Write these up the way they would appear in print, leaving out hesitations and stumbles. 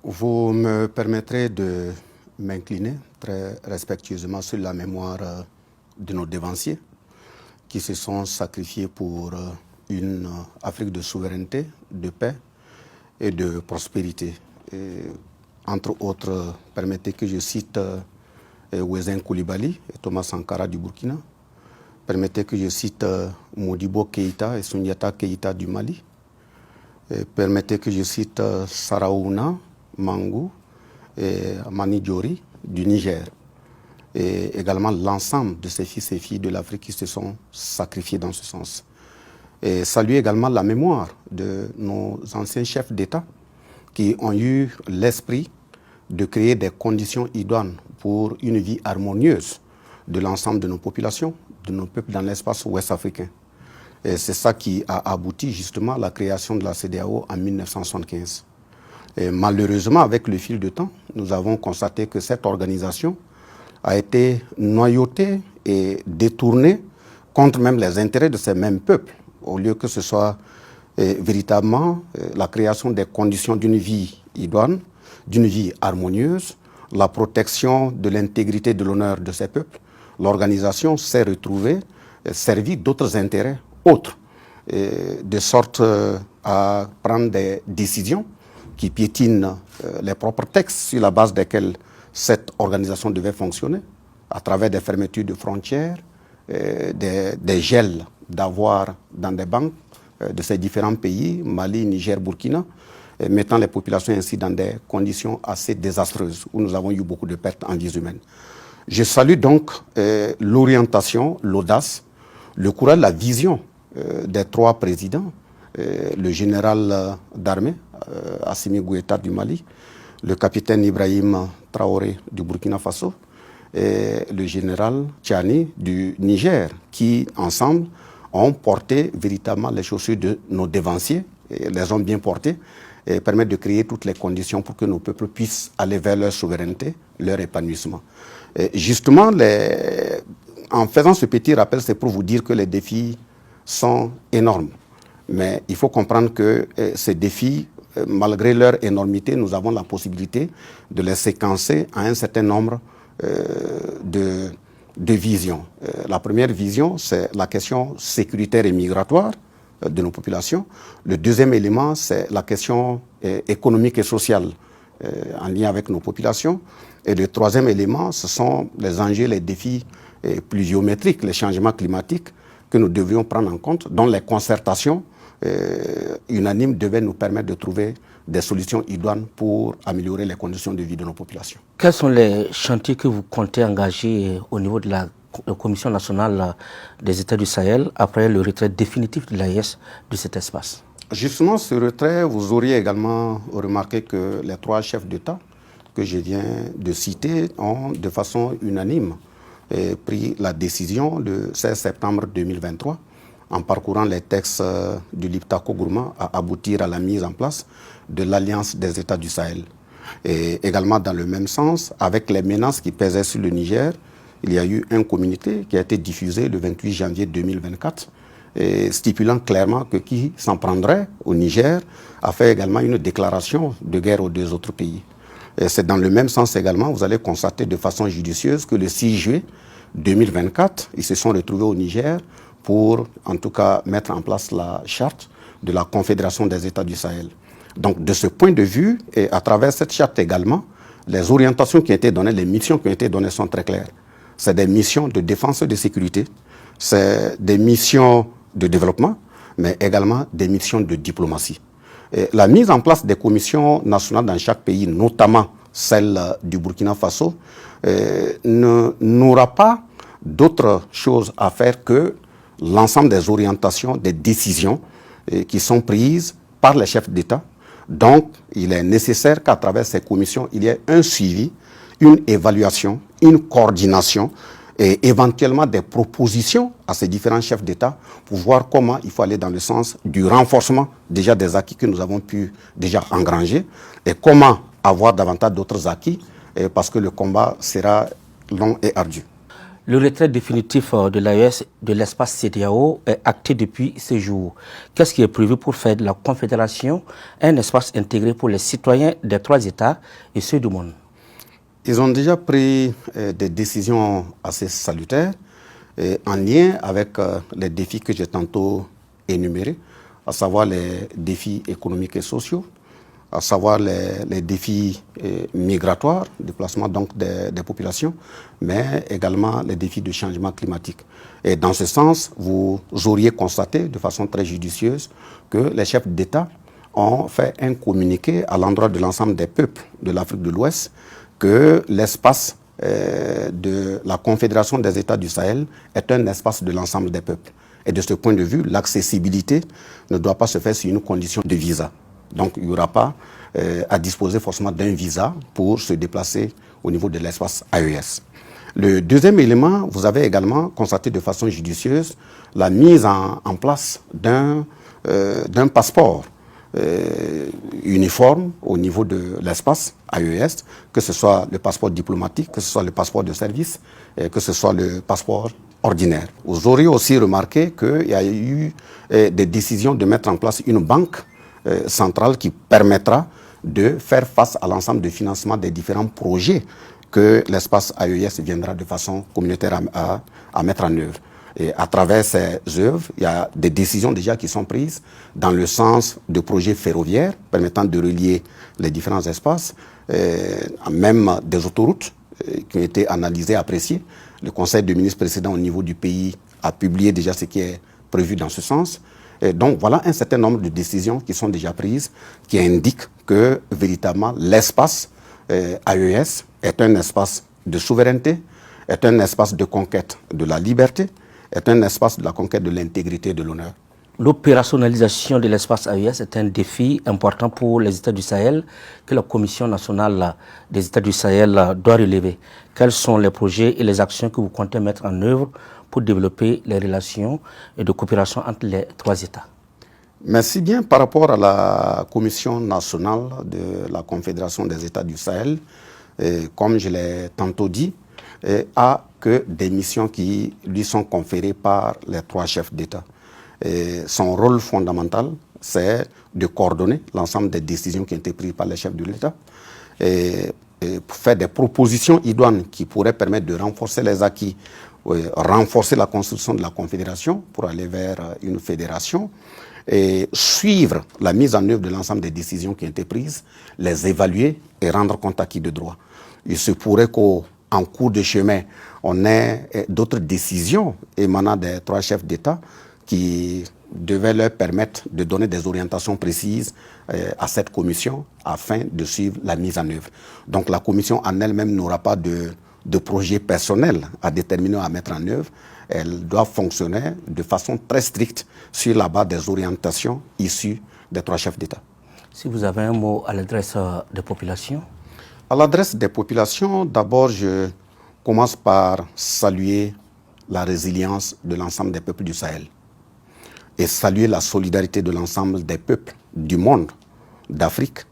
Vous me permettrez de m'incliner très respectueusement sur la mémoire de nos dévanciers qui se sont sacrifiés pour une Afrique de souveraineté, de paix et de prospérité. Et, entre autres, permettez que je cite Ouézin Koulibaly et Thomas Sankara du Burkina. Permettez que je cite Modibo Keïta et Souniata Keïta du Mali. Et permettez que je cite Saraouna Mangou et Mani Diori du Niger. Et également l'ensemble de ces fils et filles de l'Afrique qui se sont sacrifiés dans ce sens. Et saluer également la mémoire de nos anciens chefs d'État qui ont eu l'esprit de créer des conditions idoines pour une vie harmonieuse de l'ensemble de nos populations, de nos peuples dans l'espace ouest africain. Et c'est ça qui a abouti justement à la création de la CEDEAO en 1975. Et malheureusement, avec le fil du temps, nous avons constaté que cette organisation a été noyautée et détournée contre même les intérêts de ces mêmes peuples, au lieu que ce soit véritablement la création des conditions d'une vie idoine, d'une vie harmonieuse, la protection de l'intégrité de l'honneur de ces peuples. L'organisation s'est retrouvée servie d'autres intérêts autres, de sorte à prendre des décisions qui piétinent les propres textes sur la base desquels cette organisation devait fonctionner, à travers des fermetures de frontières, des gels d'avoirs dans des banques de ces différents pays, Mali, Niger, Burkina, mettant les populations ainsi dans des conditions assez désastreuses, où nous avons eu beaucoup de pertes en vies humaines. Je salue donc l'orientation, l'audace, le courage, la vision des trois présidents, le général d'armée, Assimi Goïta du Mali, le capitaine Ibrahim Traoré du Burkina Faso et le général Tchani du Niger, qui ensemble ont porté véritablement les chaussures de nos dévanciers, et les ont bien portées, et permettent de créer toutes les conditions pour que nos peuples puissent aller vers leur souveraineté, leur épanouissement. Et justement, en faisant ce petit rappel, c'est pour vous dire que les défis sont énormes. Mais il faut comprendre que ces défis, malgré leur énormité, nous avons la possibilité de les séquencer à un certain nombre de visions. La première vision, c'est la question sécuritaire et migratoire de nos populations. Le deuxième élément, c'est la question économique et sociale en lien avec nos populations. Et le troisième élément, ce sont les enjeux, les défis pluviométriques, les changements climatiques que nous devrions prendre en compte, dont les concertations unanimes devaient nous permettre de trouver des solutions idoines pour améliorer les conditions de vie de nos populations. Quels sont les chantiers que vous comptez engager au niveau de la Commission nationale des États du Sahel après le retrait définitif de l'AES de cet espace? Justement, ce retrait, vous auriez également remarqué que les trois chefs d'État que je viens de citer ont de façon unanime pris la décision le 16 septembre 2023 en parcourant les textes du Liptako Gourma à aboutir à la mise en place de l'Alliance des États du Sahel. Et également dans le même sens, avec les menaces qui pesaient sur le Niger, il y a eu un communiqué qui a été diffusé le 28 janvier 2024, stipulant clairement que qui s'en prendrait au Niger a fait également une déclaration de guerre aux deux autres pays. Et c'est dans le même sens également, vous allez constater de façon judicieuse que le 6 juillet 2024, ils se sont retrouvés au Niger pour, en tout cas, mettre en place la charte de la Confédération des États du Sahel. Donc, de ce point de vue, et à travers cette charte également, les orientations qui ont été données, les missions qui ont été données sont très claires. C'est des missions de défense et de sécurité, c'est des missions de développement, mais également des missions de diplomatie. Et la mise en place des commissions nationales dans chaque pays, notamment celle du Burkina Faso, n'aura pas d'autre chose à faire que l'ensemble des orientations, des décisions qui sont prises par les chefs d'État. Donc, il est nécessaire qu'à travers ces commissions, il y ait un suivi, une évaluation, une coordination et éventuellement des propositions à ces différents chefs d'État pour voir comment il faut aller dans le sens du renforcement déjà des acquis que nous avons pu déjà engranger et comment avoir davantage d'autres acquis parce que le combat sera long et ardu. Le retrait définitif de l'AES de l'espace CEDEAO est acté depuis ces jours. Qu'est-ce qui est prévu pour faire de la Confédération un espace intégré pour les citoyens des 3 États et ceux du monde? Ils ont déjà pris des décisions assez salutaires en lien avec les défis que j'ai tantôt énumérés, à savoir les défis économiques et sociaux, à savoir les défis migratoires, déplacement donc des populations, mais également les défis de changement climatique. Et dans ce sens, vous auriez constaté de façon très judicieuse que les chefs d'État ont fait un communiqué à l'endroit de l'ensemble des peuples de l'Afrique de l'Ouest que l'espace de la Confédération des États du Sahel est un espace de l'ensemble des peuples. Et de ce point de vue, l'accessibilité ne doit pas se faire sur une condition de visa. Donc il n'y aura pas à disposer forcément d'un visa pour se déplacer au niveau de l'espace AES. Le deuxième élément, vous avez également constaté de façon judicieuse la mise en place d'un passeport uniforme au niveau de l'espace AES, que ce soit le passeport diplomatique, que ce soit le passeport de service, que ce soit le passeport ordinaire. Vous aurez aussi remarqué qu'il y a eu des décisions de mettre en place une banque centrale qui permettra de faire face à l'ensemble de financement des différents projets que l'espace AES viendra de façon communautaire à mettre en œuvre. Et à travers ces œuvres, il y a des décisions déjà qui sont prises dans le sens de projets ferroviaires permettant de relier les différents espaces, même des autoroutes qui ont été analysées, appréciées. Le Conseil des ministres précédent au niveau du pays a publié déjà ce qui est prévu dans ce sens. Et donc voilà un certain nombre de décisions qui sont déjà prises, qui indiquent que véritablement l'espace AES est un espace de souveraineté, est un espace de conquête de la liberté, est un espace de la conquête de l'intégrité et de l'honneur. L'opérationnalisation de l'espace AES est un défi important pour les États du Sahel que la Commission nationale des États du Sahel doit relever. Quels sont les projets et les actions que vous comptez mettre en œuvre pour développer les relations de coopération entre les 3 États? Merci bien. Par rapport à la Commission nationale de la Confédération des États du Sahel, comme je l'ai tantôt dit, a que des missions qui lui sont conférées par les 3 chefs d'État. Son rôle fondamental, c'est de coordonner l'ensemble des décisions qui ont été prises par les chefs de l'État et pour faire des propositions idoines qui pourraient permettre de renforcer les acquis, renforcer la construction de la Confédération pour aller vers une fédération et suivre la mise en œuvre de l'ensemble des décisions qui ont été prises, les évaluer et rendre compte à qui de droit. Il se pourrait qu'en cours de chemin, on ait d'autres décisions émanant des 3 chefs d'État qui devaient leur permettre de donner des orientations précises à cette commission afin de suivre la mise en œuvre. Donc la commission en elle-même n'aura pas de projet personnel à déterminer, à mettre en œuvre. Elle doit fonctionner de façon très stricte sur la base des orientations issues des 3 chefs d'État. Si vous avez un mot à l'adresse des populations? À l'adresse des populations, d'abord je commence par saluer la résilience de l'ensemble des peuples du Sahel et saluer la solidarité de l'ensemble des peuples du monde, d'Afrique,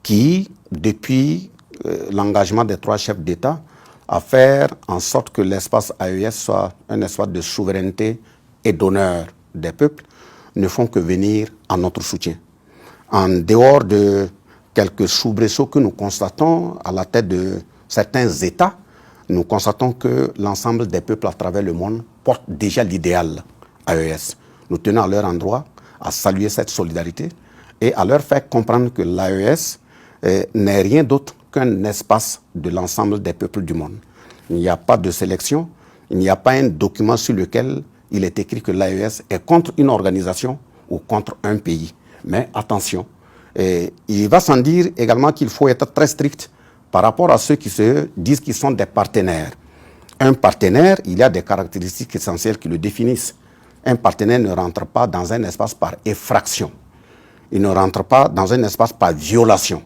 qui, depuis l'engagement des 3 chefs d'État, a fait en sorte que l'espace AES soit un espace de souveraineté et d'honneur des peuples, ne font que venir à notre soutien. En dehors de quelques soubresauts que nous constatons à la tête de certains États, nous constatons que l'ensemble des peuples à travers le monde portent déjà l'idéal AES. Nous tenons à leur endroit à saluer cette solidarité et à leur faire comprendre que l'AES n'est rien d'autre qu'un espace de l'ensemble des peuples du monde. Il n'y a pas de sélection, il n'y a pas un document sur lequel il est écrit que l'AES est contre une organisation ou contre un pays. Mais attention, il va sans dire également qu'il faut être très strict par rapport à ceux qui se disent qu'ils sont des partenaires. Un partenaire, il y a des caractéristiques essentielles qui le définissent. Un partenaire ne rentre pas dans un espace par effraction. Il ne rentre pas dans un espace par violation.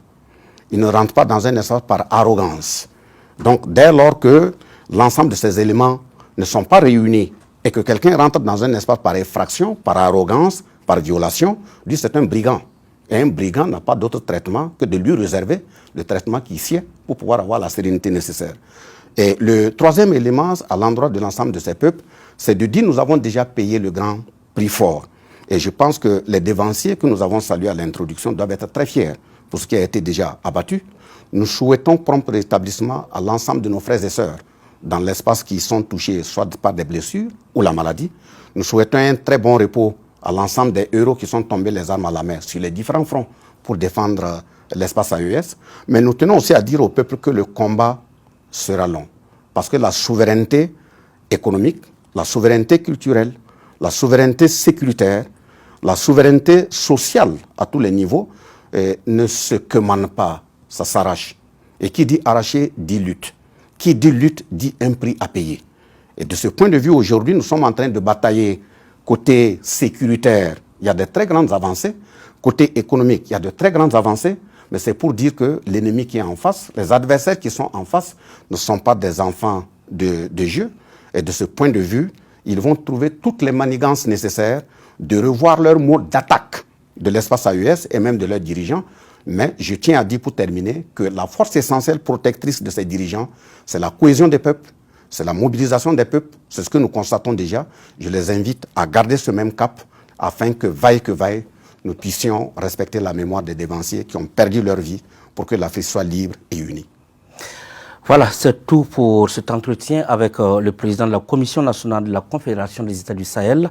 Il ne rentre pas dans un espace par arrogance. Donc, dès lors que l'ensemble de ces éléments ne sont pas réunis et que quelqu'un rentre dans un espace par effraction, par arrogance, par violation, lui, c'est un brigand. Et un brigand n'a pas d'autre traitement que de lui réserver le traitement qui sied pour pouvoir avoir la sérénité nécessaire. Et le troisième élément à l'endroit de l'ensemble de ces peuples, c'est de dire nous avons déjà payé le grand prix fort. Et je pense que les dévanciers que nous avons salués à l'introduction doivent être très fiers pour ce qui a été déjà abattu. Nous souhaitons prompt rétablissement à l'ensemble de nos frères et sœurs dans l'espace qui sont touchés soit par des blessures ou la maladie. Nous souhaitons un très bon repos à l'ensemble des héros qui sont tombés les armes à la main sur les différents fronts pour défendre l'espace AES. Mais nous tenons aussi à dire au peuple que le combat sera long. Parce que la souveraineté économique, la souveraineté culturelle, la souveraineté sécuritaire, la souveraineté sociale à tous les niveaux ne se commande pas, ça s'arrache. Et qui dit arracher dit lutte. Qui dit lutte dit un prix à payer. Et de ce point de vue, aujourd'hui, nous sommes en train de batailler côté sécuritaire. Il y a de très grandes avancées. Côté économique, il y a de très grandes avancées. Mais c'est pour dire que l'ennemi qui est en face, les adversaires qui sont en face, ne sont pas des enfants de jeu. Et de ce point de vue, ils vont trouver toutes les manigances nécessaires de revoir leur mode d'attaque de l'espace AES et même de leurs dirigeants. Mais je tiens à dire pour terminer que la force essentielle protectrice de ces dirigeants, c'est la cohésion des peuples, c'est la mobilisation des peuples, c'est ce que nous constatons déjà. Je les invite à garder ce même cap afin que vaille, nous puissions respecter la mémoire des dévanciers qui ont perdu leur vie pour que l'Afrique soit libre et unie. Voilà, c'est tout pour cet entretien avec le président de la Commission nationale de la Confédération des États du Sahel,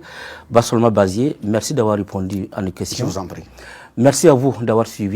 Bassolma Bazié. Merci d'avoir répondu à nos questions. Je vous en prie. Merci à vous d'avoir suivi.